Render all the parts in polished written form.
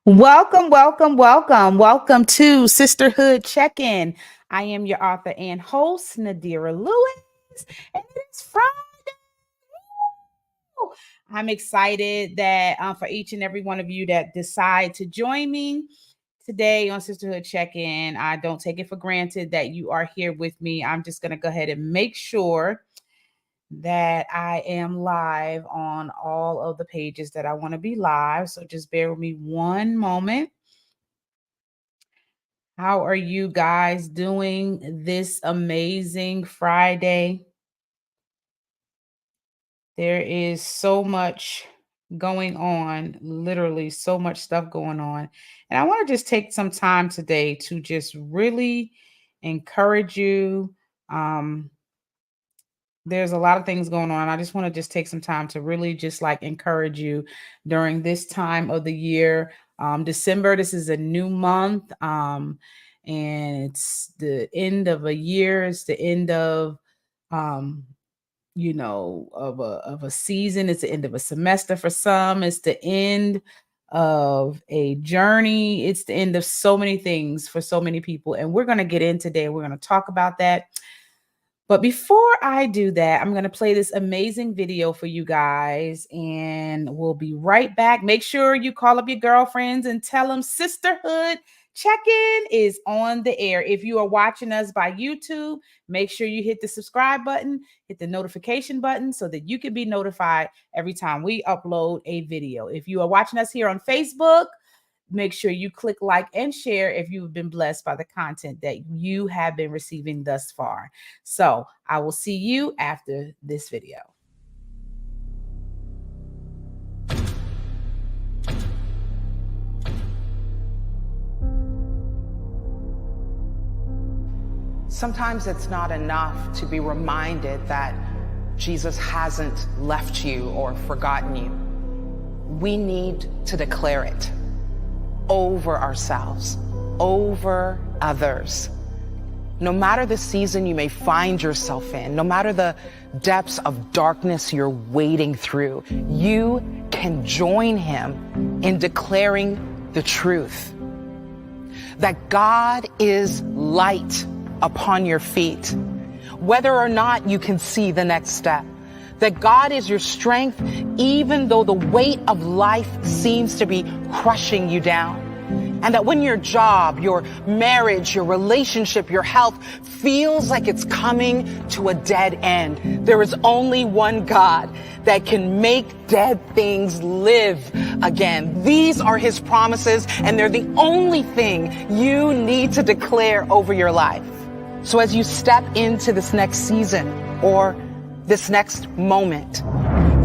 Welcome, welcome, welcome. Welcome to Sisterhood Check-in. I am your author and host, Nadira Lewis, and it is Friday. I'm excited that for each and every one of you that decide to join me today on Sisterhood Check-in. I don't take it for granted that you are here with me. I'm just going to go ahead and make sure that I am live on all of the pages that I want to be live. So just bear with me one moment. How are you guys doing this amazing Friday? There is so much going on, literally so much stuff going on. And I want to just take some time today to just really encourage you. Um, there's a lot of things going on. I just want to just take some time to really just like encourage you during this time of the year. December, this is a new month. And it's the end of a year. It's the end of um of a season. It's the end of a semester for some. It's the end of a journey. It's the end of so many things for so many people. And we're going to get in today. We're going to talk about that. But before I do that, I'm going to play this amazing video for you guys, and we'll be right back. Make sure you call up your girlfriends and tell them Sisterhood Check-in is on the air. If you are watching us by YouTube, make sure you hit the subscribe button, hit the notification button so that you can be notified every time we upload a video. If you are watching us here on Facebook, make sure you click like and share if you've been blessed by the content that you have been receiving thus far. So I will see you after this video. Sometimes it's not enough to be reminded that Jesus hasn't left you or forgotten you. We need to declare it over ourselves, over others. No matter the season you may find yourself in, no matter the depths of darkness you're wading through, you can join him in declaring the truth. That God is light upon your feet, whether or not you can see the next step. That God is your strength, even though the weight of life seems to be crushing you down. And that when your job, your marriage, your relationship, your health feels like it's coming to a dead end, there is only one God that can make dead things live again. These are his promises, and they're the only thing you need to declare over your life. So as you step into this next season or this next moment,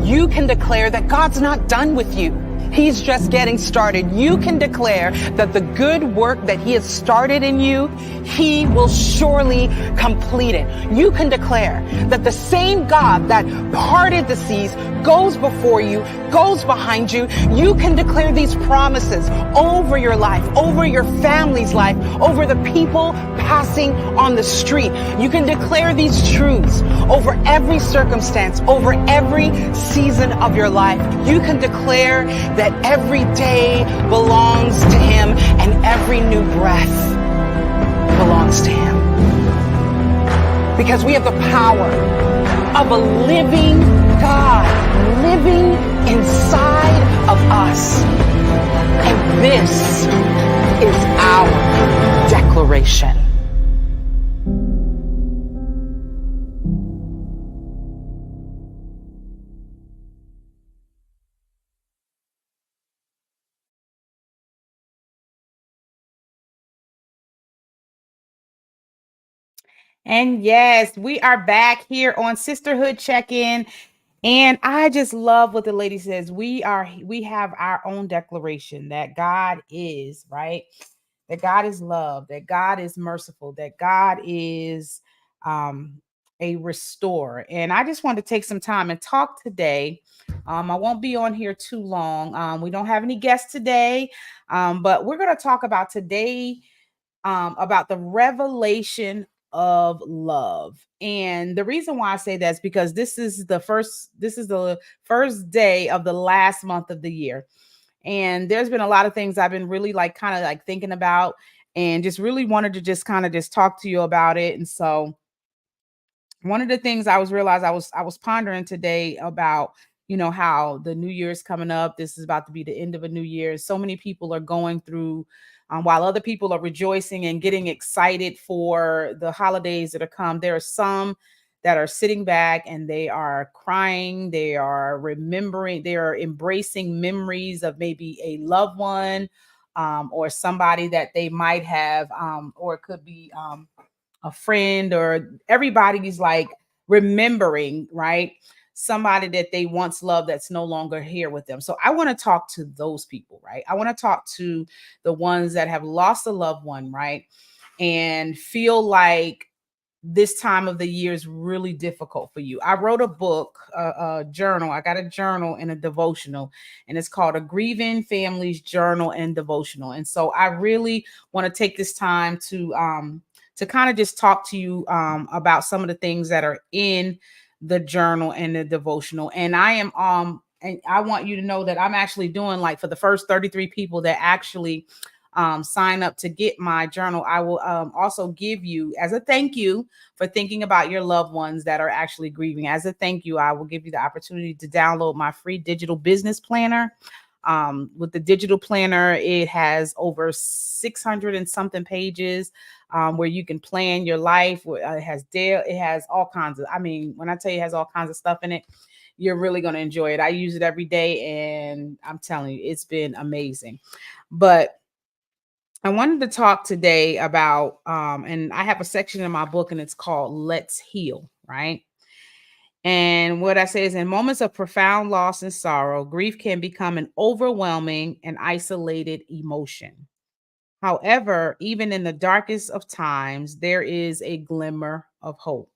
you can declare that God's not done with you. He's just getting started. You can declare that the good work that he has started in you, he will surely complete it. You can declare that the same God that parted the seas goes before you, goes behind you. You can declare these promises over your life, over your family's life, over the people passing on the street. You can declare these truths over every circumstance, over every season of your life. You can declare that every day belongs to him and every new breath belongs to him. Because we have the power of a living God living inside of us. And this is our declaration. And yes, we are back here on Sisterhood Check-in. And I just love what the lady says. We have our own declaration that God is, right? That God is love, that God is merciful, that God is a restorer. And I just want to take some time and talk today. I won't be on here too long. We don't have any guests today, but we're going to talk about today about the revelation of love. And the reason why I say that is because this is the first day of the last month of the year. And there's been a lot of things I've been really like kind of like thinking about, and just really wanted to just kind of just talk to you about it. And so one of the things I was realized I was pondering today about, how the new year is coming up. This is about to be the end of a new year. So many people are going through, while other people are rejoicing and getting excited for the holidays that are come. There are some that are sitting back and they are crying. They are remembering. They are embracing memories of maybe a loved one, or somebody that they might have, or it could be, a friend, or everybody's like remembering, right? Somebody that they once loved that's no longer here with them. So I want to talk to those people, right? I want to talk to the ones that have lost a loved one, right? And feel like this time of the year is really difficult for you. I wrote a book, a journal. I got a journal and a devotional, and it's called A Grieving Family's Journal and Devotional. And so I really want to take this time to kind of just talk to you about some of the things that are in the journal and the devotional. And I want you to know that I'm actually doing, like, for the first 33 people that actually sign up to get my journal, I will also give you, as a thank you for thinking about your loved ones that are actually grieving. As a thank you, I will give you the opportunity to download my free digital business planner. With the digital planner, it has over 600 and something pages, where you can plan your life. It has all kinds of, I mean, when I tell you it has all kinds of stuff in it, you're really going to enjoy it. I use it every day, and I'm telling you, it's been amazing. But I wanted to talk today about, and I have a section in my book, and it's called Let's Heal, right? And what I say is, in moments of profound loss and sorrow, grief can become an overwhelming and isolated emotion. However, even in the darkest of times, there is a glimmer of hope.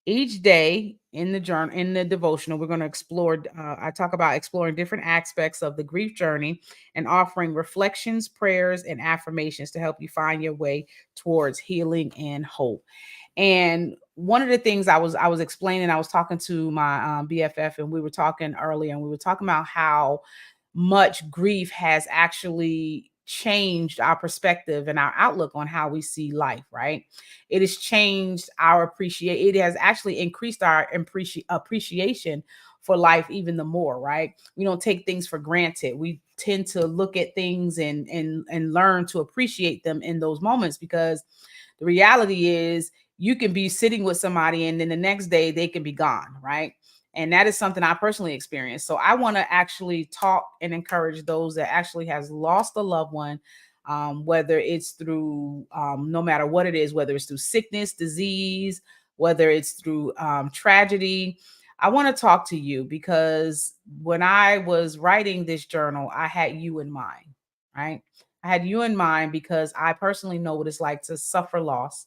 Each day in the journal, in the devotional, we're going to explore. I talk about exploring different aspects of the grief journey and offering reflections, prayers, and affirmations to help you find your way towards healing and hope. And one of the things I was explaining, I was talking to my BFF, and we were talking earlier, and we were talking about how much grief has actually changed our perspective and our outlook on how we see life, right? It has changed our appreciate. It has actually increased our appreciation for life even the more, right? We don't take things for granted. We tend to look at things and learn to appreciate them in those moments, because the reality is you can be sitting with somebody and then the next day they can be gone, right? And that is something I personally experienced. So I want to actually talk and encourage those that actually has lost a loved one, whether it's through, no matter what it is, whether it's through sickness, disease, whether it's through tragedy. I want to talk to you because when I was writing this journal, I had you in mind, right? I had you in mind because I personally know what it's like to suffer loss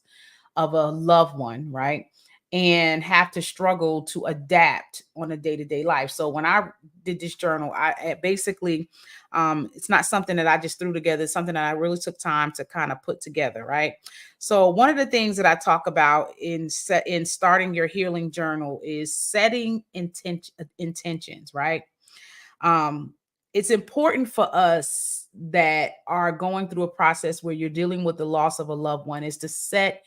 of a loved one, right? And have to struggle to adapt on a day-to-day life. So when I did this journal, I basically, it's not something that I just threw together. It's something that I really took time to kind of put together, right? So one of the things that I talk about in starting your healing journal is setting intentions, right? um it's important for us that are going through a process where you're dealing with the loss of a loved one, is to set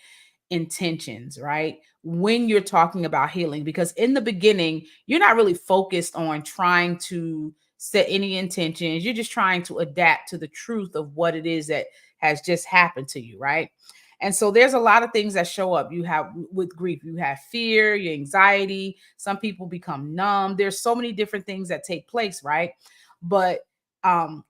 intentions, right? When you're talking about healing, because in the beginning, you're not really focused on trying to set any intentions. You're just trying to adapt to the truth of what it is that has just happened to you, right? And so there's a lot of things that show up. You have, with grief, you have fear, your anxiety. Some people become numb. There's so many different things that take place, right? But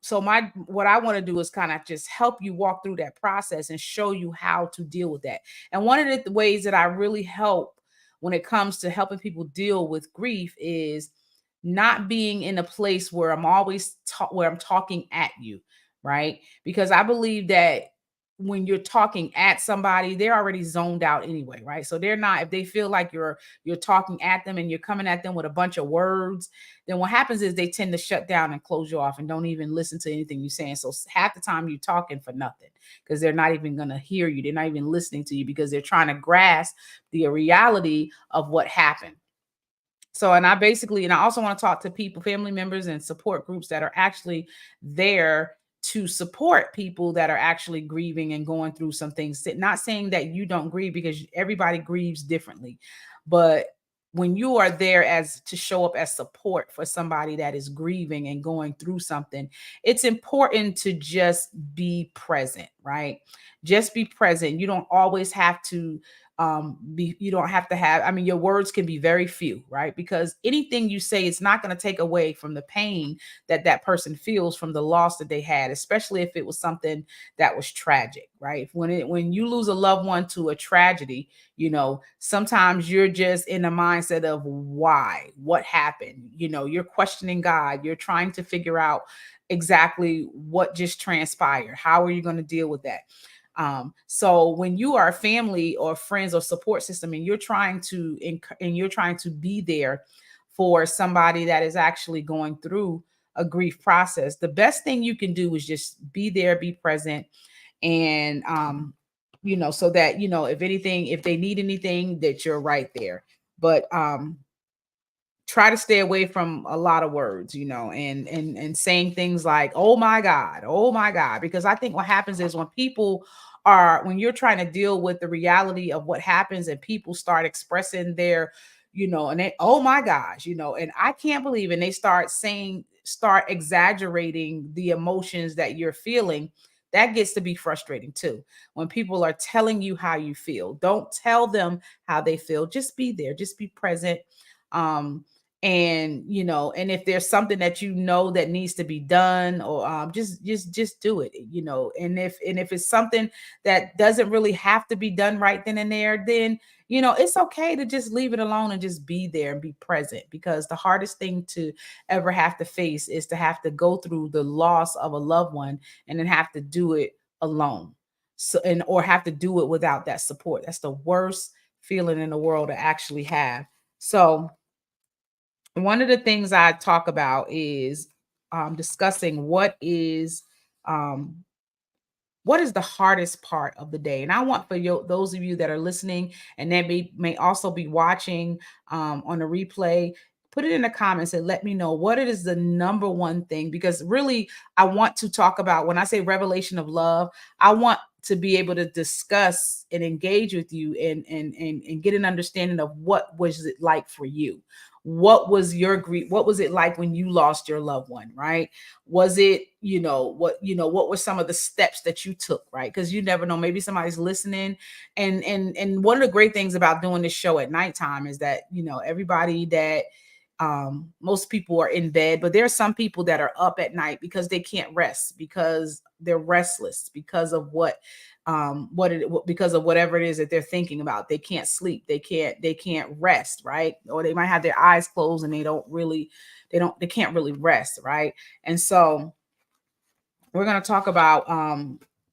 so my what I want to do is kind of just help you walk through that process and show you how to deal with that. And one of the ways that I really help when it comes to helping people deal with grief is not being in a place where where I'm talking at you, right? Because I believe that when you're talking at somebody, they're already zoned out anyway, right? So they're not, if they feel like you're talking at them and you're coming at them with a bunch of words, then what happens is they tend to shut down and close you off and don't even listen to anything you're saying. So half the time you're talking for nothing, because they're not even going to hear you. They're not even listening to you because they're trying to grasp the reality of what happened. So, and I basically, and I also want to talk to people, family members, and support groups that are actually there to support people that are actually grieving and going through some things. Not saying that you don't grieve, because everybody grieves differently, but when you are there as to show up as support for somebody that is grieving and going through something, it's important to just be present, right? Just be present. You don't always have to be, you don't have to have, I mean, your words can be very few, right? Because anything you say is not going to take away from the pain that that person feels from the loss that they had, especially if it was something that was tragic, right? When you lose a loved one to a tragedy, sometimes you're just in a mindset of why, what happened, you're questioning God, you're trying to figure out exactly what just transpired, how are you going to deal with that. So when you are a family or friends or support system, and you're trying to and you're trying to be there for somebody that is actually going through a grief process, the best thing you can do is just be there, be present, and so that if anything, if they need anything, that you're right there. But try to stay away from a lot of words, and saying things like, oh my God, oh my God. Because I think what happens is when you're trying to deal with the reality of what happens, and people start expressing their, and they, oh my gosh, and I can't believe, and they start exaggerating the emotions that you're feeling. That gets to be frustrating too. When people are telling you how you feel, don't tell them how they feel. Just be there, just be present. Um, and and if there's something that that needs to be done, or just do it, and if it's something that doesn't really have to be done right then and there, then it's okay to just leave it alone and just be there and be present, because the hardest thing to ever have to face is to have to go through the loss of a loved one and then have to do it alone, so and or have to do it without that support. That's the worst feeling in the world to actually have. So one of the things I talk about is discussing um, what is the hardest part of the day. And I want for you, those of you that are listening and that may also be watching on a replay, put it in the comments and let me know what it is the number one thing. Because really, I want to talk about, when I say revelation of love, I want to be able to discuss and engage with you, and get an understanding of what was it like for you. What was your grief? What was it like when you lost your loved one, right? Was it, what were some of the steps that you took, right? Because you never know, maybe somebody's listening. And one of the great things about doing this show at nighttime is that everybody that most people are in bed, but there are some people that are up at night because they can't rest, because they're restless, because of because of whatever it is that they're thinking about. They can't sleep, they can't rest, right? Or they might have their eyes closed and they can't really rest, right? And so we're going to talk about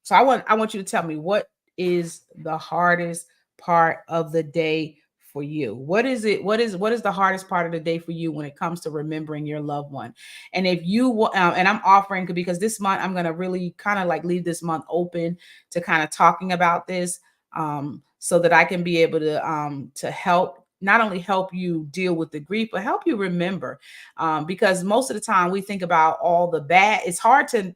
so I want you to tell me, what is the hardest part of the day for you. What is the hardest part of the day for you when it comes to remembering your loved one? And if you and I'm offering, because this month I'm going to really kind of like leave this month open to kind of talking about this, so that I can be able to help, not only help you deal with the grief, but help you remember, because most of the time we think about all the bad. It's hard to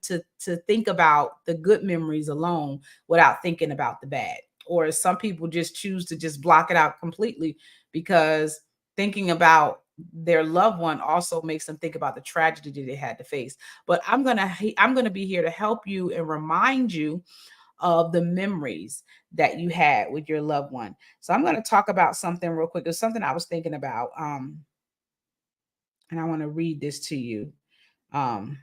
think about the good memories alone without thinking about the bad. Or some people just choose to just block it out completely, because thinking about their loved one also makes them think about the tragedy they had to face. But I'm gonna be here to help you and remind you of the memories that you had with your loved one. So I'm going to talk about something real quick. There's something I was thinking about. And I want to read this to you. Um,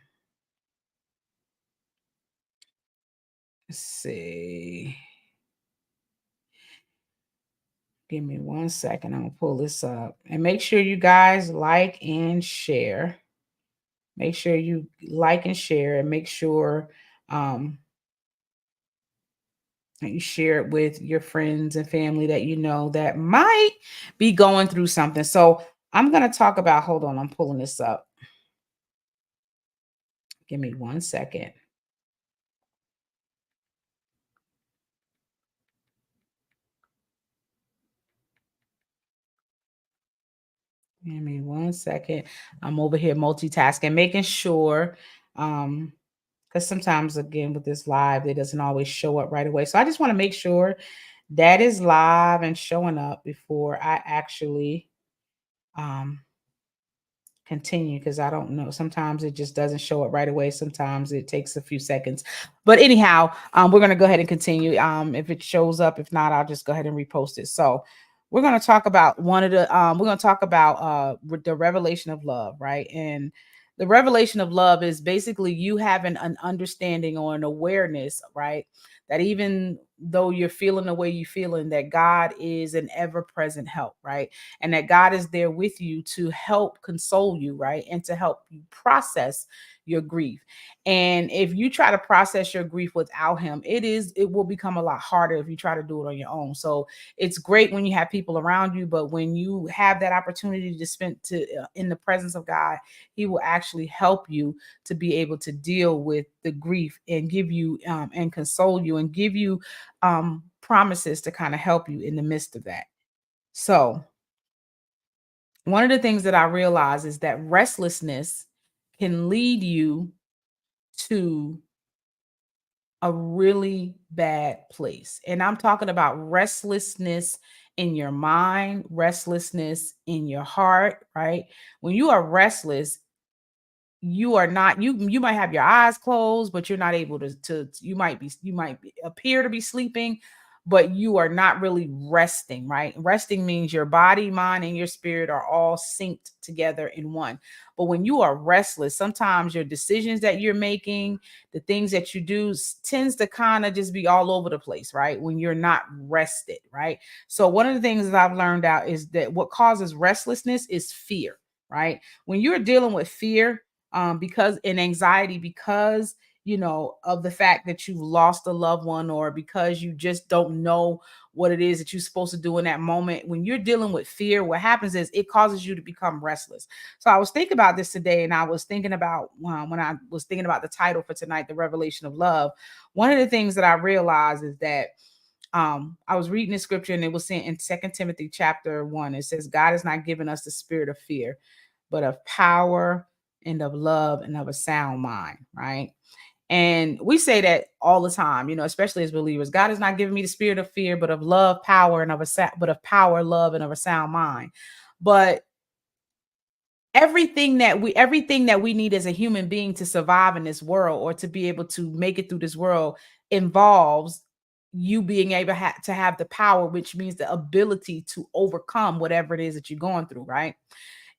let's see. Give me 1 second. I'm gonna pull this up, and make sure you guys like and share. Make sure you like and share, and make sure um, that you share it with your friends and family that you know that might be going through something. So I'm gonna talk about. Hold on, I'm pulling this up. Give me 1 second. Give me 1 second. I'm over here multitasking, making sure, um, because sometimes again with this live, it doesn't always show up right away. So I just want to make sure that is live and showing up before I actually um continue, because I don't know. Sometimes it just doesn't show up right away. Sometimes it takes a few seconds. But anyhow, we're gonna go ahead and continue. If it shows up, if not, I'll just go ahead and repost it. So we're gonna talk about one of the we're gonna talk about the revelation of love, right? And the revelation of love is basically you having an understanding or an awareness, right? That even though you're feeling the way you're feeling, that God is an ever-present help, right? And that God is there with you to help console you, right? And to help you process your grief. And if you try to process your grief without him, it will become a lot harder if you try to do it on your own. So it's great when you have people around you, but when you have that opportunity to spend to in the presence of God, he will actually help you to be able to deal with the grief and give you and console you and give you promises to kind of help you in the midst of that. So one of the things that I realize is that restlessness can lead you to a really bad place. And I'm talking about restlessness in your mind, restlessness in your heart, right? When you are restless, you are not you might have your eyes closed, but you're not able to appear to be sleeping, but you are not really resting, right? Resting means your body, mind, and your spirit are all synced together in one. But when you are restless, sometimes your decisions that you're making, the things that you do tends to kind of just be all over the place, right? When you're not rested, right? So one of the things that I've learned out is that what causes restlessness is fear, right? When you're dealing with fear, because in anxiety, because of the fact that you've lost a loved one, or because you just don't know what it is that you're supposed to do in that moment. When you're dealing with fear, what happens is it causes you to become restless. So I was thinking about this today, and I was thinking about when I was thinking about the title for tonight, the revelation of love. One of the things that I realized is that I was reading the scripture, and it was saying in Second Timothy chapter 1, it says God has not given us the spirit of fear, but of power and of love and of a sound mind, right? And we say that all the time, especially as believers. God has not given me the spirit of fear, but of love, power, and but of power, love, and of a sound mind. But everything that we need as a human being to survive in this world, or to be able to make it through this world, involves you being able to have the power, which means the ability to overcome whatever it is that you're going through, right?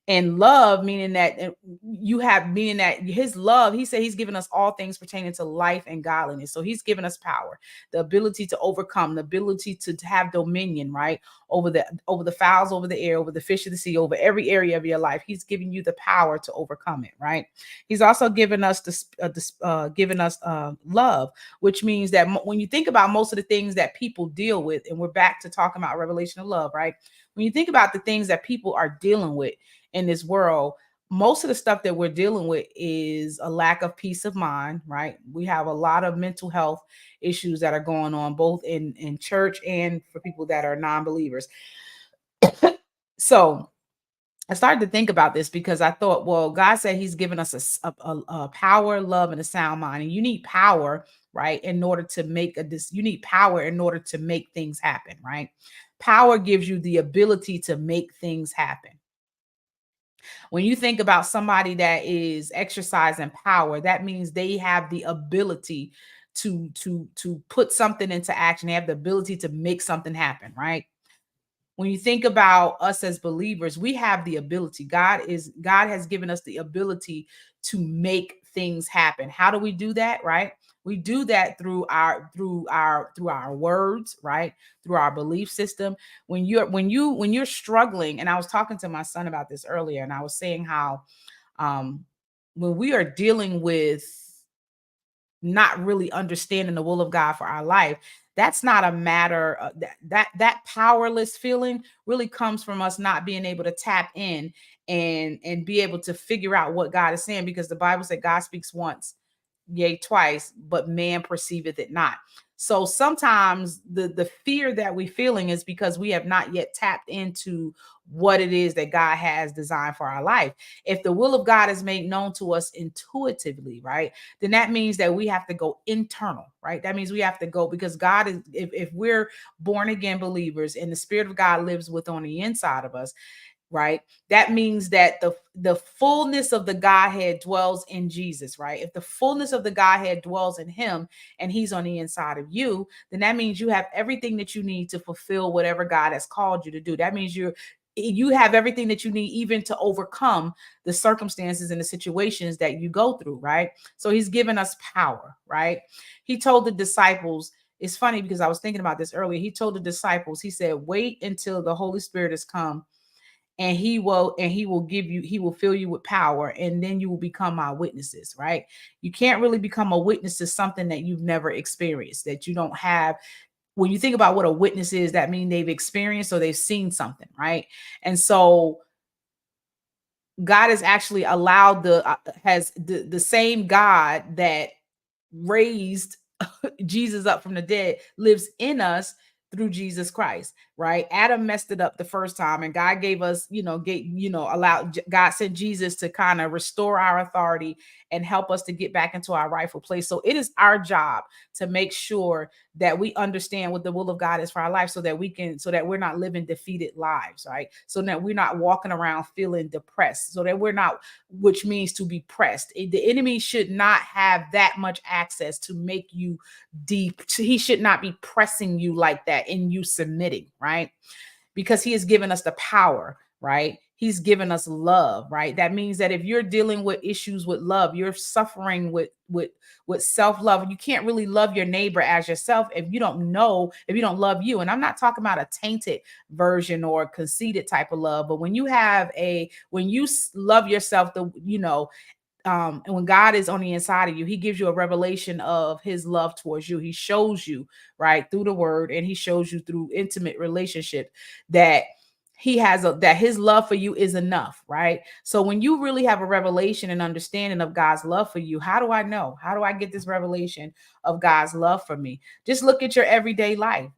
And love, meaning that meaning that his love, he said he's given us all things pertaining to life and godliness. So he's given us power, the ability to overcome, the ability to have dominion, right? Over the fowls, over the air, over the fish of the sea, over every area of your life. He's giving you the power to overcome it, right? He's also given us love, which means that when you think about most of the things that people deal with, and we're back to talking about revelation of love, right? When you think about the things that people are dealing with in this world, most of the stuff that we're dealing with is a lack of peace of mind, right? We have a lot of mental health issues that are going on, both in church and for people that are non-believers. So I started to think about this, because I thought, well, God said he's given us a power, love, and a sound mind. And you need power, right? In order to you need power in order to make things happen, right? Power gives you the ability to make things happen. When you think about somebody that is exercising power, that means they have the ability to put something into action. They have the ability to make something happen, right? When you think about us as believers, we have the ability. God has given us the ability to make things happen. How do we do that, right? We do that through our words, right? Through our belief system. When you're struggling, and I was talking to my son about this earlier, and I was saying how um when we are dealing with not really understanding the will of God for our life, that's not a matter of that powerless feeling really comes from us not being able to tap in and be able to figure out what God is saying, because the Bible said God speaks once, yea twice, but man perceiveth it not. So sometimes the fear that we're feeling is because we have not yet tapped into what it is that God has designed for our life. If the will of God is made known to us intuitively, right, then that means that we have to go internal, right? That means we have to go, because God is, if we're born again believers and the Spirit of God lives within on the inside of us, right, that means that the fullness of the Godhead dwells in Jesus, right? If the fullness of the Godhead dwells in him and he's on the inside of you, then that means you have everything that you need to fulfill whatever God has called you to do. That means you have everything that you need even to overcome the circumstances and the situations that you go through, right? So he's given us power, right? He told the disciples, it's funny because I was thinking about this earlier. He told the disciples, he said, wait until the Holy Spirit has come, and he will give you, he will fill you with power, and then you will become my witnesses, right? You can't really become a witness to something that you've never experienced, that you don't have. When you think about what a witness is, that means they've experienced or they've seen something, right? And so God has actually allowed has the same God that raised Jesus up from the dead lives in us through Jesus Christ, right? Adam messed it up the first time, and God gave us, allowed God sent Jesus to kind of restore our authority and help us to get back into our rightful place. So it is our job to make sure that we understand what the will of God is for our life, so that so that we're not living defeated lives, right? So that we're not walking around feeling depressed, so that we're not, which means to be pressed. The enemy should not have that much access to make you deep. He should not be pressing you like that and you submitting, right? Because he has given us the power, right? He's given us love, right? That means that if you're dealing with issues with love, you're suffering with self-love. You can't really love your neighbor as yourself if you don't know, if you don't love you. And I'm not talking about a tainted version or conceited type of love, but when you love yourself, and when God is on the inside of you, he gives you a revelation of his love towards you. He shows you, right, through the word, and he shows you through intimate relationship that that his love for you is enough, right? So when you really have a revelation and understanding of God's love for you, how do I know? How do I get this revelation of God's love for me? Just look at your everyday life.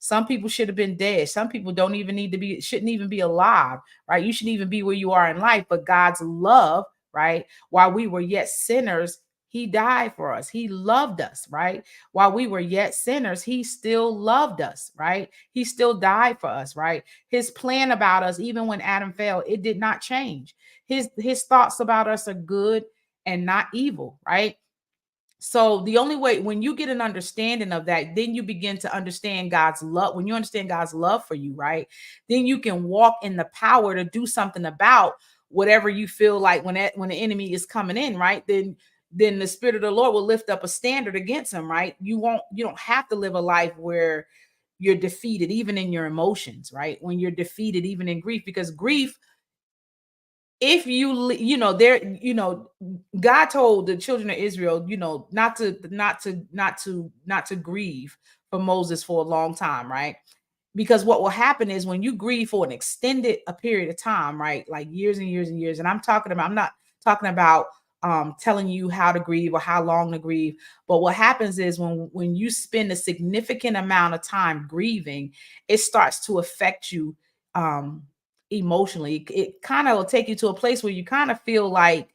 Some people should have been dead. Some people don't even shouldn't even be alive, right? You shouldn't even be where you are in life, but God's love, right? While we were yet sinners, he died for us. He loved us, right? While we were yet sinners, he still loved us, right? He still died for us, right? His plan about us, even when Adam fell, it did not change. His thoughts about us are good and not evil, right? So the only way, when you get an understanding of that, then you begin to understand God's love. When you understand God's love for you, right, then you can walk in the power to do something about whatever you feel like when the enemy is coming in, right? Then the Spirit of the Lord will lift up a standard against him, right? You don't have to live a life where you're defeated, even in your emotions, right? When you're defeated, even in grief, because grief, if God told the children of Israel, not to grieve for Moses for a long time, right? Because what will happen is when you grieve for an extended a period of time, right, like years and years and years, and I'm not talking about telling you how to grieve or how long to grieve, but what happens is when you spend a significant amount of time grieving, it starts to affect you um emotionally. It kind of will take you to a place where you kind of feel like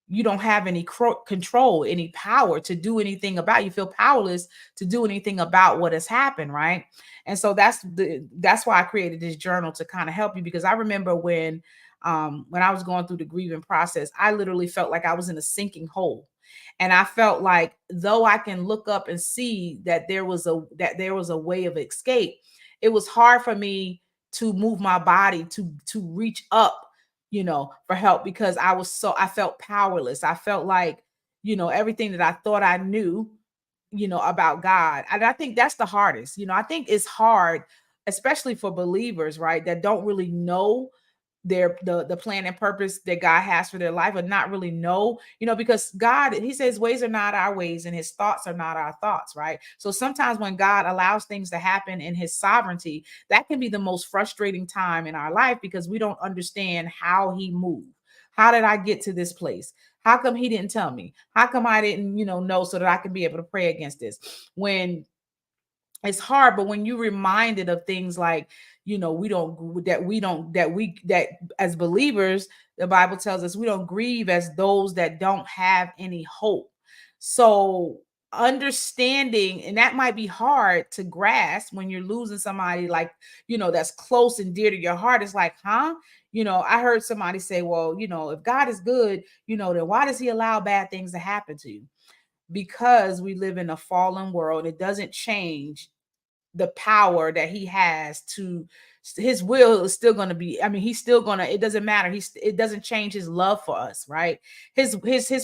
you don't have any control, any power to do anything about. You feel powerless to do anything about what has happened, right? And so that's why I created this journal, to kind of help you, because I remember when I was going through the grieving process, I literally felt like I was in a sinking hole. And I felt like, though I can look up and see that there was a way of escape, it was hard for me to move my body to reach up, for help, because I felt powerless. I felt like, everything that I thought I knew, about God. And I think that's the hardest. I think it's hard, especially for believers, right, that don't really know the plan and purpose that God has for their life, or not really know, because God, he says ways are not our ways and his thoughts are not our thoughts, right? So sometimes when God allows things to happen in his sovereignty, that can be the most frustrating time in our life, because we don't understand how he moved. How did I get to this place? How come he didn't tell me? How come I didn't, know, so that I can be able to pray against this? When it's hard. But when you're reminded of things like, we don't that we don't that we that as believers, the Bible tells us we don't grieve as those that don't have any hope. So understanding, and that might be hard to grasp when you're losing somebody, like, that's close and dear to your heart. It's like, huh? I heard somebody say, well, if God is good, then why does he allow bad things to happen to you? Because we live in a fallen world. It doesn't change the power that he has to, his will is still going to be, I mean, he's still going to, it doesn't matter. It doesn't change his love for us, right? His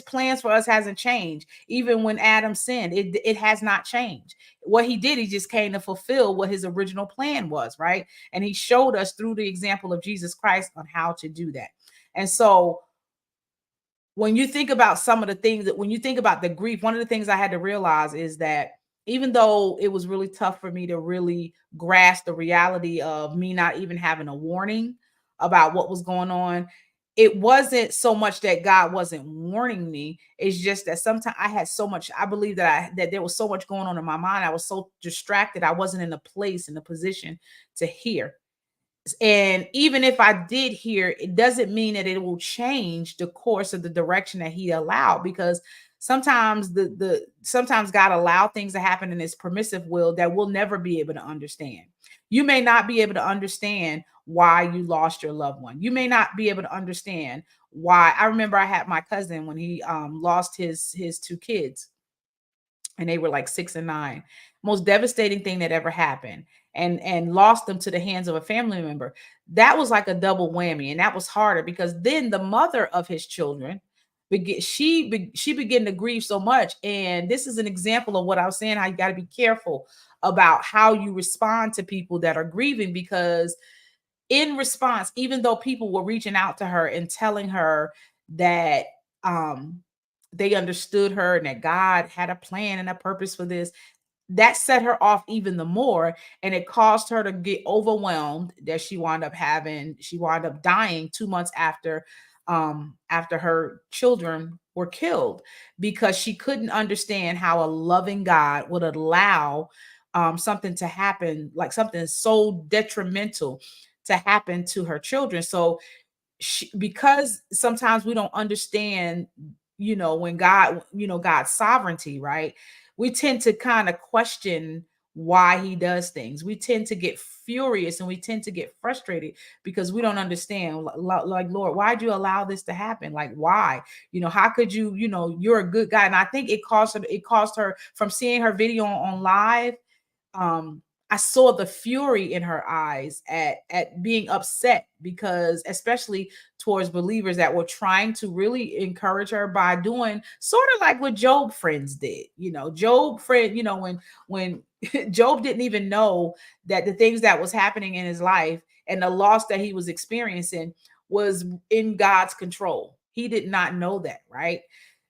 plans for us hasn't changed. Even when Adam sinned, it has not changed. What he did, he just came to fulfill what his original plan was, right? And he showed us through the example of Jesus Christ on how to do that. And so when you think about some of the things that, when you think about the grief, one of the things I had to realize is that even though it was really tough for me to really grasp the reality of me not even having a warning about what was going on, it wasn't so much that God wasn't warning me. It's just that sometimes I had so much, I believe that there was so much going on in my mind. I was so distracted. I wasn't in a place, in a position to hear. And even if I did hear, it doesn't mean that it will change the course of the direction that he allowed, because sometimes sometimes God allow things to happen in his permissive will that we'll never be able to understand. You may not be able to understand why you lost your loved one. You may not be able to understand why. I remember I had my cousin when he lost his two kids, and they were like 6 and 9. Most devastating thing that ever happened, and lost them to the hands of a family member. That was like a double whammy, and that was harder because then the mother of his children she began to grieve so much. And this is an example of what I was saying, how you got to be careful about how you respond to people that are grieving, because in response, even though people were reaching out to her and telling her that um they understood her and that God had a plan and a purpose for this, that set her off even the more. And it caused her to get overwhelmed, that she wound up dying 2 months after her children were killed, because she couldn't understand how a loving God would allow something to happen, like something so detrimental to happen to her children. So because sometimes we don't understand, when God, God's sovereignty, right? We tend to kind of question why he does things. We tend to get furious and we tend to get frustrated because we don't understand, like, Lord, why'd you allow this to happen? Like, why? How could you, you're a good guy. And I think it caused her from seeing her video on live. um I saw the fury in her eyes at being upset, because especially towards believers that were trying to really encourage her by doing sort of like what Job friends did. Job friend, when Job didn't even know that the things that was happening in his life and the loss that he was experiencing was in God's control. He did not know that, right?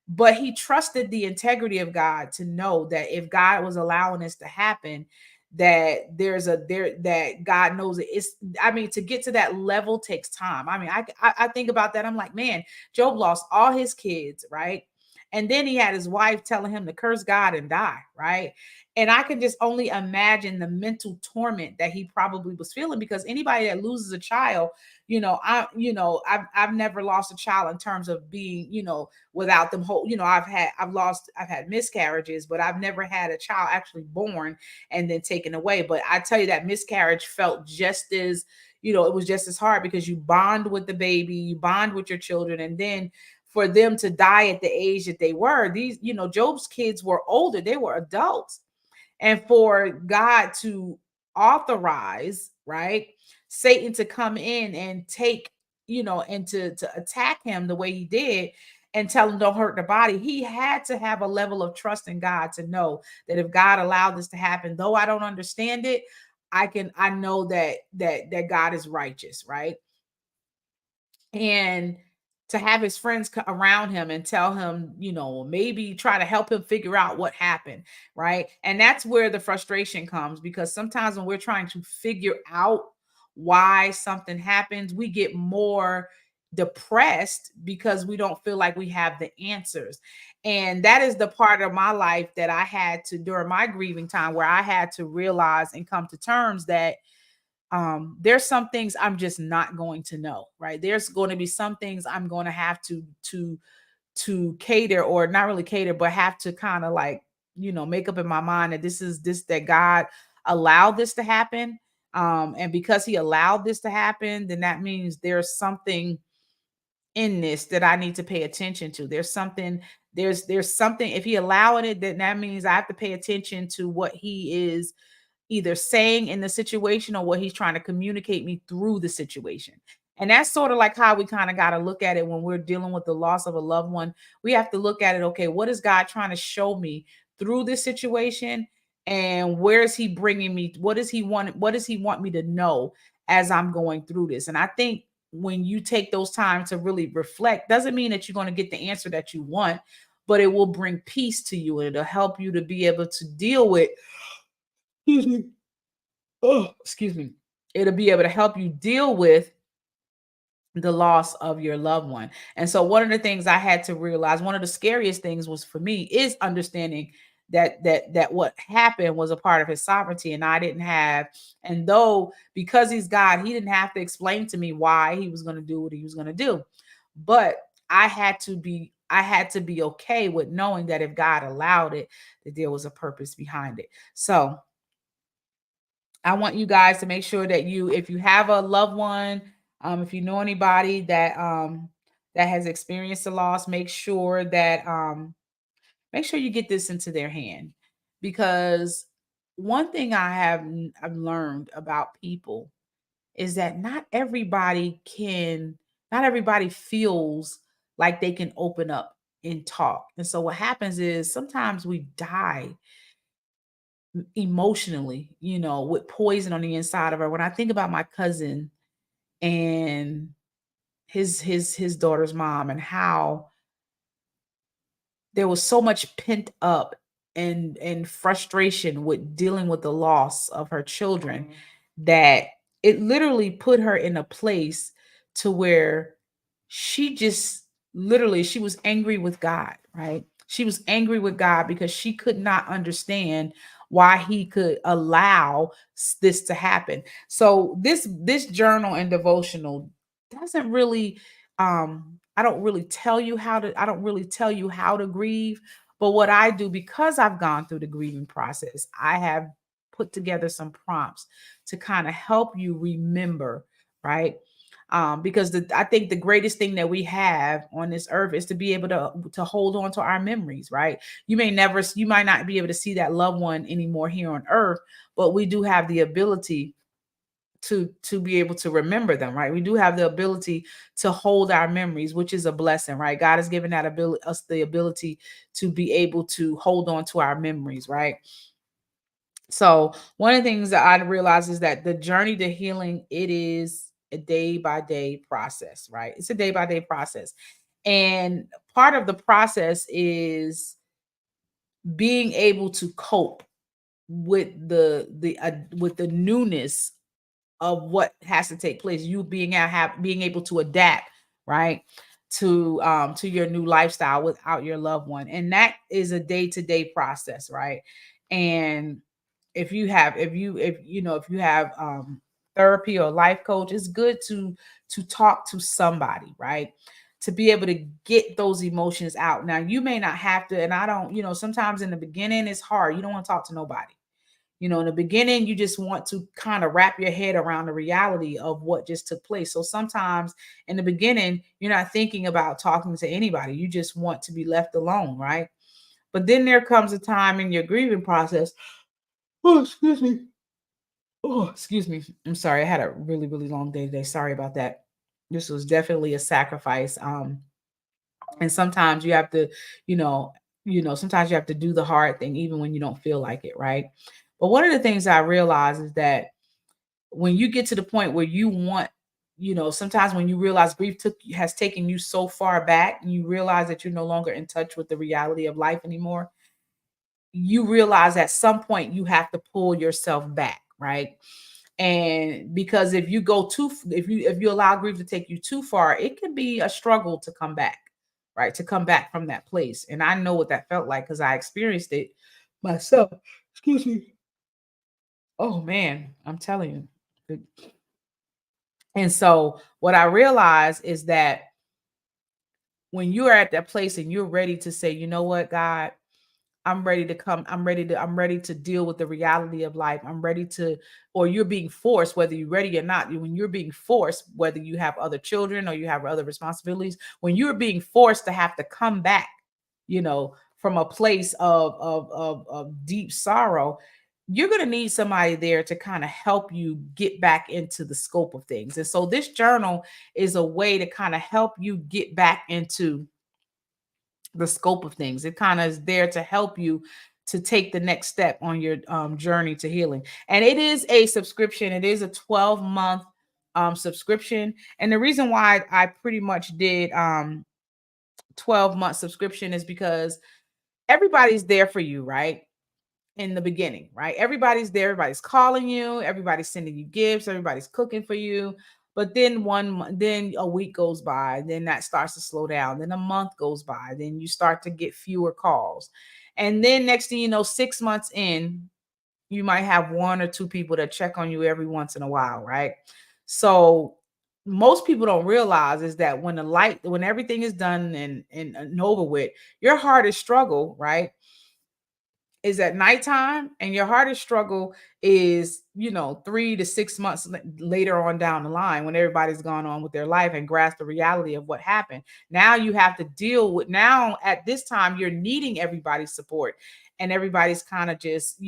But he trusted the integrity of God to know that if God was allowing this to happen, that God knows it. It's, I mean, to get to that level takes time. I mean, I think about that. I'm like, man, Job lost all his kids, right? And then he had his wife telling him to curse God and die, right? And I can just only imagine the mental torment that he probably was feeling, because anybody that loses a child, I've never lost a child in terms of being, without them whole, I've had miscarriages, but I've never had a child actually born and then taken away. But I tell you, that miscarriage felt just as, it was just as hard, because you bond with the baby, you bond with your children, and then for them to die at the age that they were, these, Job's kids were older, they were adults. And for God to authorize, right, Satan to come in and take, and to attack him the way he did and tell him don't hurt the body, he had to have a level of trust in God to know that if God allowed this to happen, though I don't understand it, I know that God is righteous, right? And to have his friends around him and tell him, maybe try to help him figure out what happened, right? And that's where the frustration comes, because sometimes when we're trying to figure out why something happens, we get more depressed because we don't feel like we have the answers. And that is the part of my life that I had to, during my grieving time, where I had to realize and come to terms that there's some things I'm just not going to know, right? There's going to be some things I'm going to have to cater, or not really cater, but have to kind of like, make up in my mind that this is this that God allowed this to happen. And because he allowed this to happen, then that means there's something in this that I need to pay attention to. There's something, if he allowed it, then that means I have to pay attention to what he is either saying in the situation or what he's trying to communicate me through the situation. And that's sort of like how we kind of got to look at it when we're dealing with the loss of a loved one. We have to look at it, okay, what is God trying to show me through this situation? And where is he bringing me? What does he want me to know as I'm going through this? And I think when you take those time to really reflect, doesn't mean that you're going to get the answer that you want, but it will bring peace to you, and it'll help you to be able to deal with, excuse me. Oh, excuse me. It'll be able to help you deal with the loss of your loved one. And so one of the things I had to realize, one of the scariest things was for me, is understanding that what happened was a part of his sovereignty, and I didn't have, and though because he's God, he didn't have to explain to me why he was going to do what he was going to do. But I had to be okay with knowing that if God allowed it, that there was a purpose behind it. So I want you guys to make sure that if you have a loved one, if you know anybody that has experienced a loss, make sure you get this into their hand, because one thing I've learned about people is that not everybody feels like they can open up and talk. And so what happens is sometimes we die emotionally, with poison on the inside of her. When I think about my cousin and his daughter's mom, and how there was so much pent up and frustration with dealing with the loss of her children, that it literally put her in a place to where she just literally, she was angry with God, right? She was angry with God because she could not understand why he could allow this to happen. So this journal and devotional doesn't really, I don't really tell you how to grieve. But what I do, because I've gone through the grieving process, I have put together some prompts to kind of help you remember, right? Because I think the greatest thing that we have on this earth is to be able to hold on to our memories, right? You might not be able to see that loved one anymore here on earth, but we do have the ability to be able to remember them, right? We do have the ability to hold our memories, which is a blessing, right? God has given that ability, us the ability to be able to hold on to our memories, right? So one of the things that I realize is that the journey to healing, it is a day by day process, right? It's a day by day process. And part of the process is being able to cope with the newness of what has to take place. You being able to adapt, right, to your new lifestyle without your loved one. And that is a day-to-day process, right? And if you have therapy or life coach, it's good to talk to somebody, right? To be able to get those emotions out. Now, you may not have to, and I don't, sometimes in the beginning it's hard. You don't want to talk to nobody. In the beginning, you just want to kind of wrap your head around the reality of what just took place. So sometimes in the beginning, you're not thinking about talking to anybody. You just want to be left alone, right? But then there comes a time in your grieving process. Oh, excuse me. Oh, excuse me. I'm sorry. I had a really, really long day today. Sorry about that. This was definitely a sacrifice. And sometimes you have to, you know, sometimes you have to do the hard thing even when you don't feel like it, right? But one of the things I realize is that when you get to the point where you want, sometimes when you realize has taken you so far back, and you realize that you're no longer in touch with the reality of life anymore, you realize at some point you have to pull yourself back, right? And because if you allow grief to take you too far, it can be a struggle to come back, right? To come back from that place. And I know what that felt like because I experienced it myself. Excuse me. Oh man, I'm telling you. And so what I realized is that when you're at that place and you're ready to say, you know what, God, I'm ready to deal with the reality of life. I'm ready to, or you're being forced, whether you're ready or not. When you're being forced, whether you have other children or you have other responsibilities, when you're being forced to have to come back, from a place of deep sorrow, you're going to need somebody there to kind of help you get back into the scope of things. And so this journal is a way to kind of help you get back into the scope of things. It kind of is there to help you to take the next step on your journey to healing. And it is a subscription. It is a 12-month subscription. And the reason why I pretty much did 12-month subscription is because everybody's there for you, right? In the beginning, right? Everybody's there, everybody's calling you, everybody's sending you gifts, everybody's cooking for you. But then then a week goes by, then that starts to slow down. Then a month goes by, then you start to get fewer calls. And then next thing you know, 6 months in, you might have one or two people that check on you every once in a while, right? So most people don't realize is that when everything is done and over with, your hardest struggle, right, is at nighttime, and your hardest struggle is 3 to 6 months later on down the line, when everybody's gone on with their life and grasp the reality of what happened. Now you have to deal with, now at this time you're needing everybody's support, and everybody's kind of just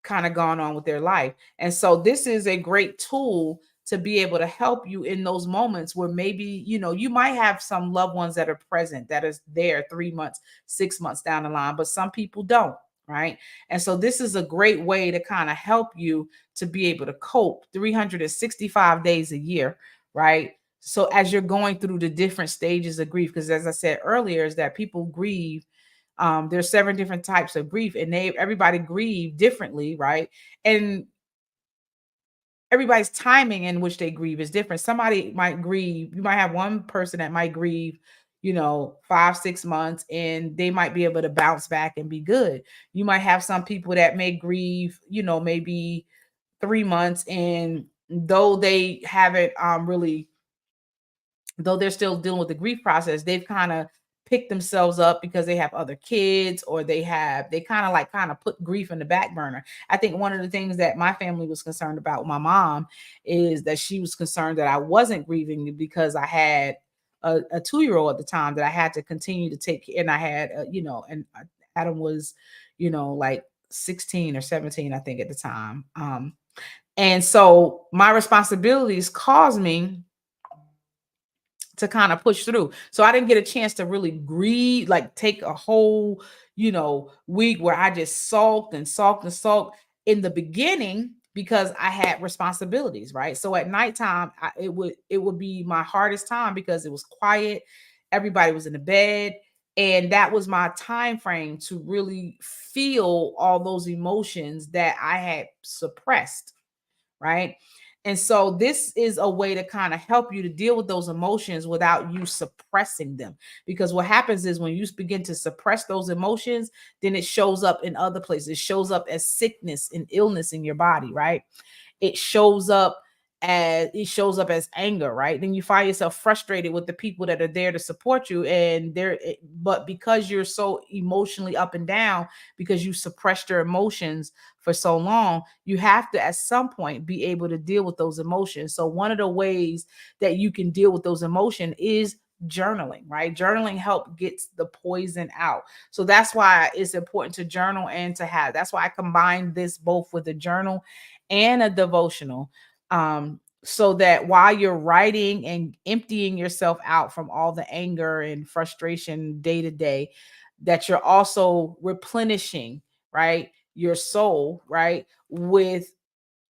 kind of gone on with their life. And so this is a great tool to be able to help you in those moments where maybe, you might have some loved ones that are present, that is there 3 months, 6 months down the line, but some people don't, right? And so this is a great way to kind of help you to be able to cope 365 days a year, right? So as you're going through the different stages of grief, because as I said earlier, is that people grieve, there's 7 different types of grief, and everybody grieve differently, right? And everybody's timing in which they grieve is different. Somebody might grieve, you might have one person that might grieve 5, 6 months, and they might be able to bounce back and be good. You might have some people that may grieve maybe 3 months, and though they haven't really, though they're still dealing with the grief process, they've kind of picked themselves up because they have other kids, or they kind of put grief in the back burner. I think one of the things that my family was concerned about, my mom, is that she was concerned that I wasn't grieving because I had a 2-year-old at the time that I had to continue to take care. And I had and Adam was like 16 or 17, I think, at the time. And so my responsibilities caused me to kind of push through. So I didn't get a chance to really grieve, like take a whole, week where I just sulked and sulked and sulked in the beginning, because I had responsibilities, right? So at nighttime, it would be my hardest time because it was quiet. Everybody was in the bed. And that was my time frame to really feel all those emotions that I had suppressed, right? And so this is a way to kind of help you to deal with those emotions without you suppressing them. Because what happens is when you begin to suppress those emotions, then it shows up in other places. It shows up as sickness and illness in your body, right? It shows up as anger, right? Then you find yourself frustrated with the people that are there to support you, and but because you're so emotionally up and down, because you suppressed your emotions for so long, you have to at some point be able to deal with those emotions. So one of the ways that you can deal with those emotions is journaling, right? Journaling help gets the poison out. So that's why it's important to journal, and that's why I combine this both with a journal and a devotional, so that while you're writing and emptying yourself out from all the anger and frustration day to day, that you're also replenishing, right, your soul, right, with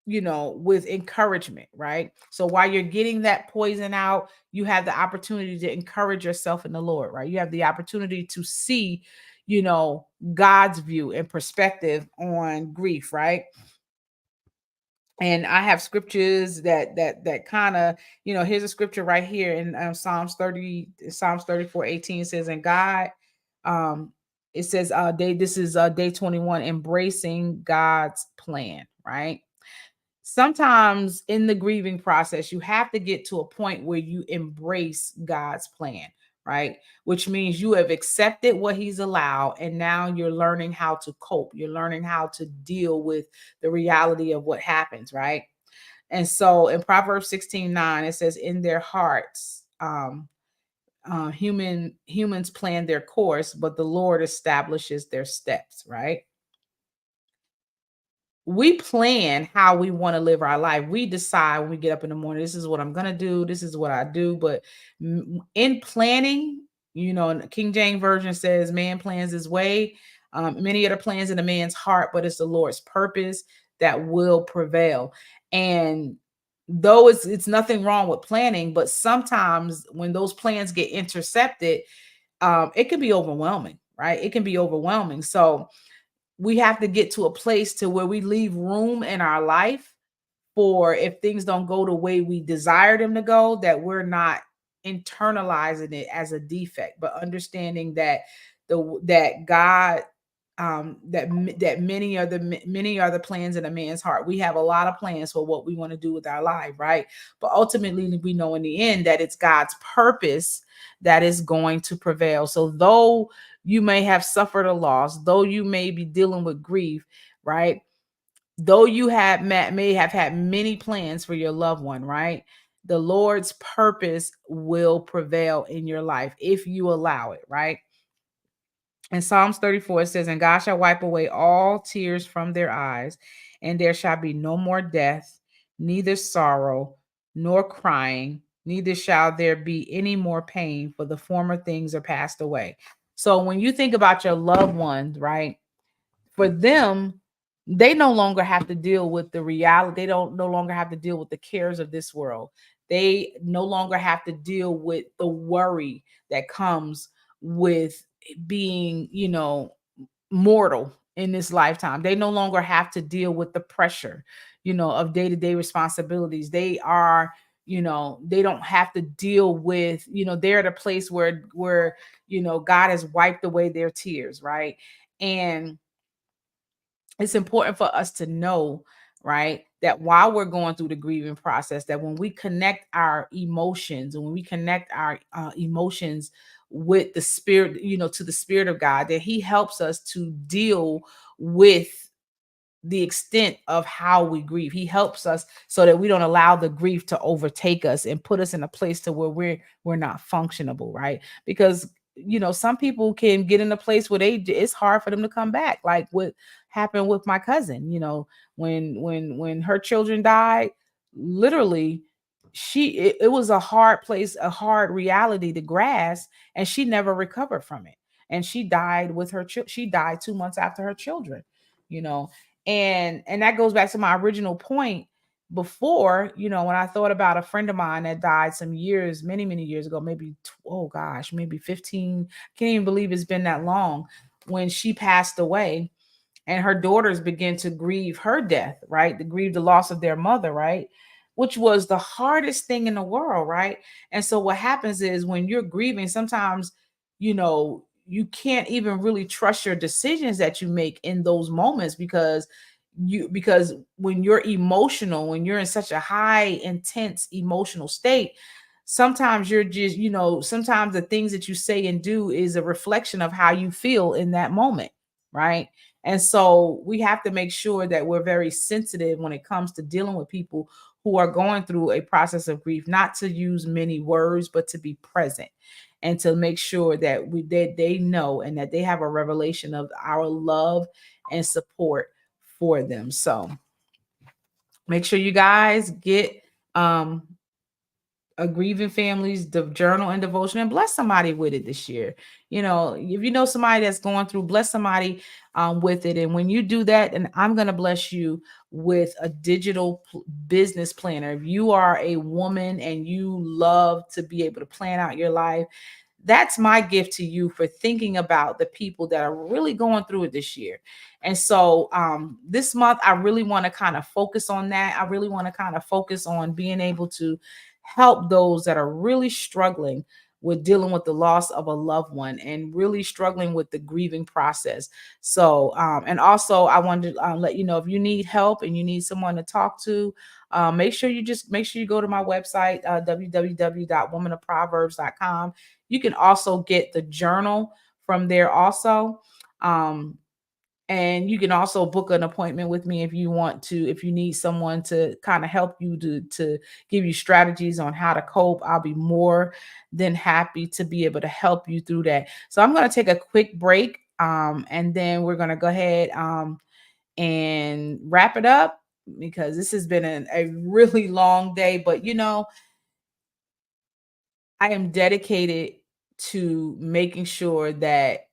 encouragement, right? So while you're getting that poison out, you have the opportunity to encourage yourself in the Lord, right? You have the opportunity to see, God's view and perspective on grief, right? And I have scriptures that kind of, here's a scripture right here in Psalms 34:18 says, and God, um it says, day this is day 21, embracing God's plan, right? Sometimes in the grieving process, you have to get to a point where you embrace God's plan, right? Which means you have accepted what He's allowed, and now you're learning how to cope. You're learning how to deal with the reality of what happens, right? And so in Proverbs 16:9, it says, in their hearts, humans plan their course, but the Lord establishes their steps, right? We plan how we want to live our life. We decide when we get up in the morning, this is what I'm going to do, this is what I do. But in planning, and the King James Version says, man plans his way. Many of the plans in a man's heart, but it's the Lord's purpose that will prevail. And though it's nothing wrong with planning, but sometimes when those plans get intercepted, it can be overwhelming, right? It can be overwhelming. So we have to get to a place to where we leave room in our life for, if things don't go the way we desire them to go, that we're not internalizing it as a defect, but understanding that that God, that many are the plans in a man's heart. We have a lot of plans for what we want to do with our life, right? But ultimately, we know in the end that it's God's purpose that is going to prevail. So though you may have suffered a loss, though you may be dealing with grief, right? Though you may have had many plans for your loved one, right? The Lord's purpose will prevail in your life if you allow it, right? In Psalms 34, it says, and God shall wipe away all tears from their eyes, and there shall be no more death, neither sorrow, nor crying, neither shall there be any more pain, for the former things are passed away. So when you think about your loved ones, right? For them, they no longer have to deal with the reality. They don't no longer have to deal with the cares of this world. They no longer have to deal with the worry that comes with being, mortal in this lifetime. They no longer have to deal with the pressure, of day-to-day responsibilities. They are, they don't have to deal with, they're at a place where, God has wiped away their tears, right? And it's important for us to know, right, that while we're going through the grieving process, that when we connect our emotions and when we connect our emotions with the spirit, to the spirit of God, that He helps us to deal with the extent of how we grieve. He helps us so that we don't allow the grief to overtake us and put us in a place to where we're not functionable, right? Because some people can get in a place where it's hard for them to come back, like what happened with my cousin. When her children died, literally, it was a hard place, a hard reality to grasp, and she never recovered from it. And she died with she died 2 months after her children, you know and that goes back to my original point before, when I thought about a friend of mine that died some years, many years ago, maybe, oh gosh, maybe 15. Can't even believe it's been that long. When she passed away, and her daughters began to grieve her death, right? To grieve the loss of their mother, right? Which was the hardest thing in the world, right? And so what happens is, when you're grieving, sometimes, you can't even really trust your decisions that you make in those moments, because when you're emotional, when you're in such a high intense emotional state, sometimes you're just, sometimes the things that you say and do is a reflection of how you feel in that moment, right? And so we have to make sure that we're very sensitive when it comes to dealing with people who are going through a process of grief, not to use many words, but to be present and to make sure that they know, and that they have a revelation of our love and support for them. So make sure you guys get um a grieving families journal and devotion, and bless somebody with it this year. If you know somebody that's going through, bless somebody with it. And when you do that, and I'm going to bless you with a digital business planner. If you are a woman and you love to be able to plan out your life, That's my gift to you for thinking about the people that are really going through it this year. And so this month, I really want to kind of focus on that. I really want to kind of focus on being able to help those that are really struggling with dealing with the loss of a loved one and really struggling with the grieving process. So, and also I wanted to let you know, if you need help and you need someone to talk to, make sure you go to my website, www.womanofproverbs.com. You can also get the journal from there also. And you can also book an appointment with me if you want to, if you need someone to kind of help you to give you strategies on how to cope. I'll be more than happy to be able to help you through that. So I'm going to take a quick break, and then we're going to go ahead and wrap it up, because this has been a really long day. But I am dedicated to making sure that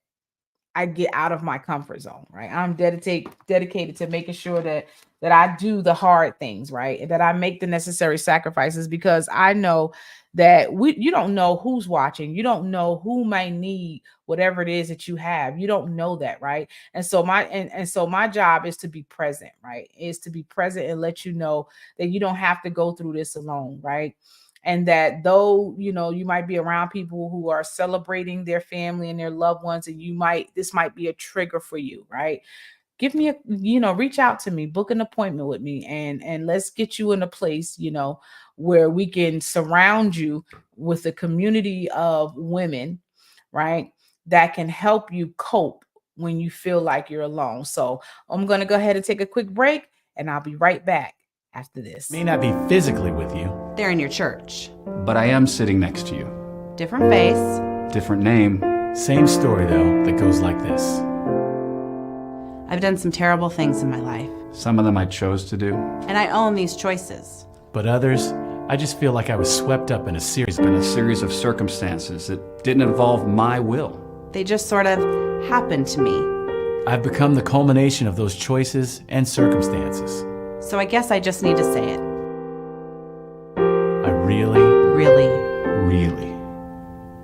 I get out of my comfort zone, right? I'm dedicated to making sure that I do the hard things, right? And that I make the necessary sacrifices, because I know that you don't know who's watching. You don't know who might need whatever it is that you have. You don't know that, right? And so my job is to be present, right? Is to be present and let you know that you don't have to go through this alone, right? And that though you might be around people who are celebrating their family and their loved ones, and this might be a trigger for you, right? Give me reach out to me, book an appointment with me, and let's get you in a place where we can surround you with a community of women, right, that can help you cope when you feel like you're alone. So I'm going to go ahead and take a quick break, and I'll be right back after this. May not be physically with you. They're in your church. But I am sitting next to you. Different face. Different name. Same story, though, that goes like this. I've done some terrible things in my life. Some of them I chose to do. And I own these choices. But others, I just feel like I was swept up in a series of circumstances that didn't involve my will. They just sort of happened to me. I've become the culmination of those choices and circumstances. So I guess I just need to say it. I really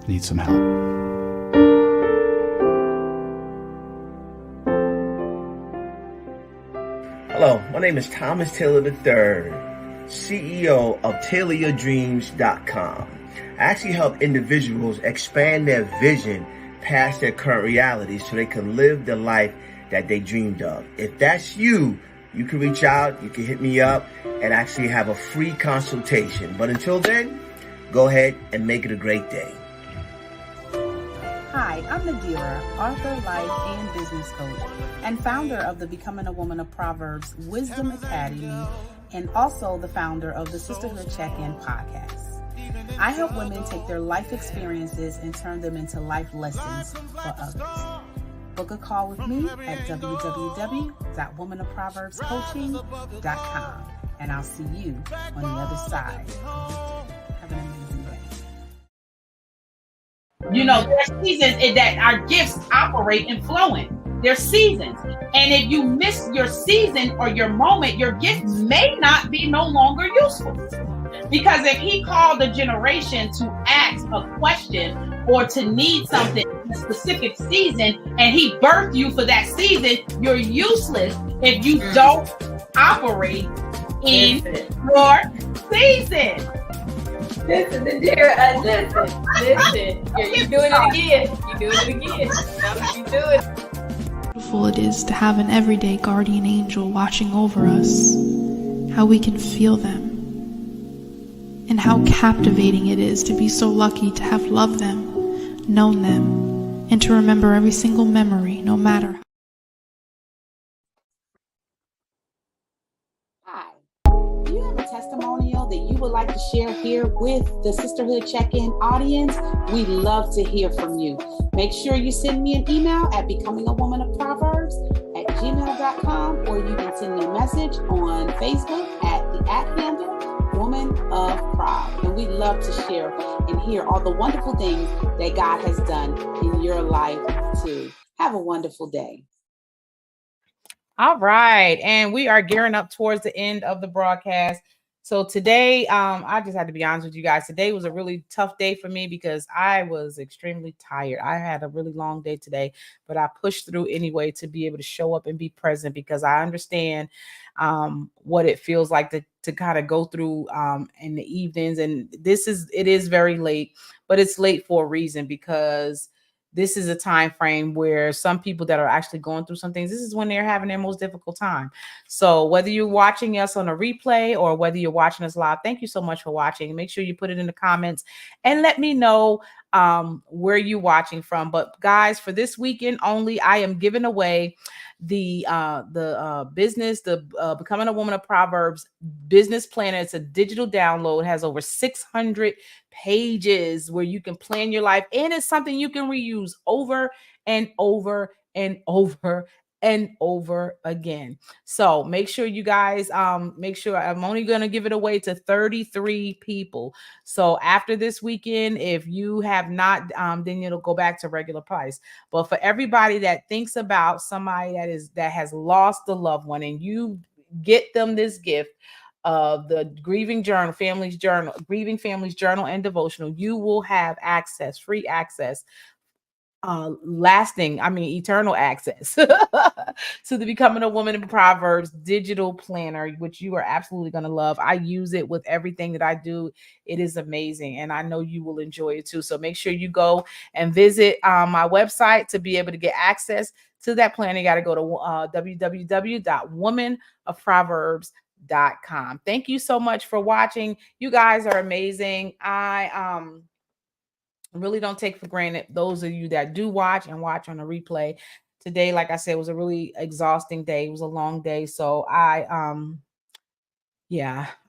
need some help. Hello, my name is Thomas Taylor III, CEO of TaylorYourDreams.com. I actually help individuals expand their vision past their current reality so they can live the life that they dreamed of. If that's you, you can reach out, you can hit me up, and actually have a free consultation. But until then, go ahead and make it a great day. Hi, I'm Nadira, author, life, and business coach, and founder of the Becoming a Woman of Proverbs Wisdom Academy, and also the founder of the Sisterhood Checkin podcast. I help women take their life experiences and turn them into life lessons for others. Book a call with me at www.womanofproverbscoaching.com, and I'll see you on the other side. Have an amazing day. There's seasons in that our gifts operate and flow in. There's seasons. And if you miss your season or your moment, your gift may not be no longer useful. Because if he called a generation to ask a question or to need something in a specific season, and he birthed you for that season, you're useless if you don't operate in your season. Listen, Nadira, listen. You're doing it again. Now you do it. Beautiful it is to have an everyday guardian angel watching over us, how we can feel them, and how captivating it is to be so lucky to have loved them, known them, and to remember every single memory, no matter how. Hi. Do you have a testimonial that you would like to share here with the Sisterhood Check-In audience? We'd love to hear from you. Make sure you send me an email at becomingawomanofproverbs@gmail.com, or you can send me a message on Facebook at the @handle Woman of Prov. And we'd love to share and hear all the wonderful things that God has done in your life too. Have a wonderful day. All right. And we are gearing up towards the end of the broadcast. So today, I just had to be honest with you guys. Today was a really tough day for me because I was extremely tired. I had a really long day today, but I pushed through anyway to be able to show up and be present because I understand what it feels like to kind of go through in the evenings. And it is very late, but it's late for a reason because this is a time frame where some people that are actually going through some things, this is when they're having their most difficult time. So whether you're watching us on a replay or whether you're watching us live, thank you so much for watching. Make sure you put it in the comments and let me know where you're watching from. But guys, for this weekend only, I am giving away the business, the Becoming a Woman of Proverbs business planner. It's a digital download, it has over 600 pages where you can plan your life, and it's something you can reuse over and over and over and over again. So make sure you guys make sure I'm only going to give it away to 33 people. So after this weekend, if you have not then it'll go back to regular price. But for everybody that thinks about somebody that has lost a loved one and you get them this gift of the grieving families journal and devotional, you will have free access, eternal access to the Becoming a Woman in Proverbs digital planner, which you are absolutely going to love. I use it with everything that I do. It is amazing, and I know you will enjoy it too. So make sure you go and visit my website to be able to get access to that plan. You got to go to www.womanofproverbs.com. Thank you so much for watching. You guys are amazing. I really don't take for granted those of you that do watch and watch on a replay. Today, like I said, was a really exhausting day. It was a long day. So I'm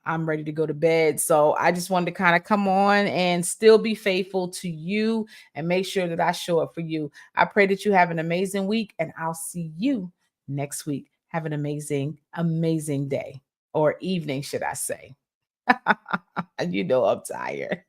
ready to go to bed. So I just wanted to kind of come on and still be faithful to you and make sure that I show up for you. I pray that you have an amazing week, and I'll see you next week. Have an amazing, amazing day or evening, should I say. I'm tired.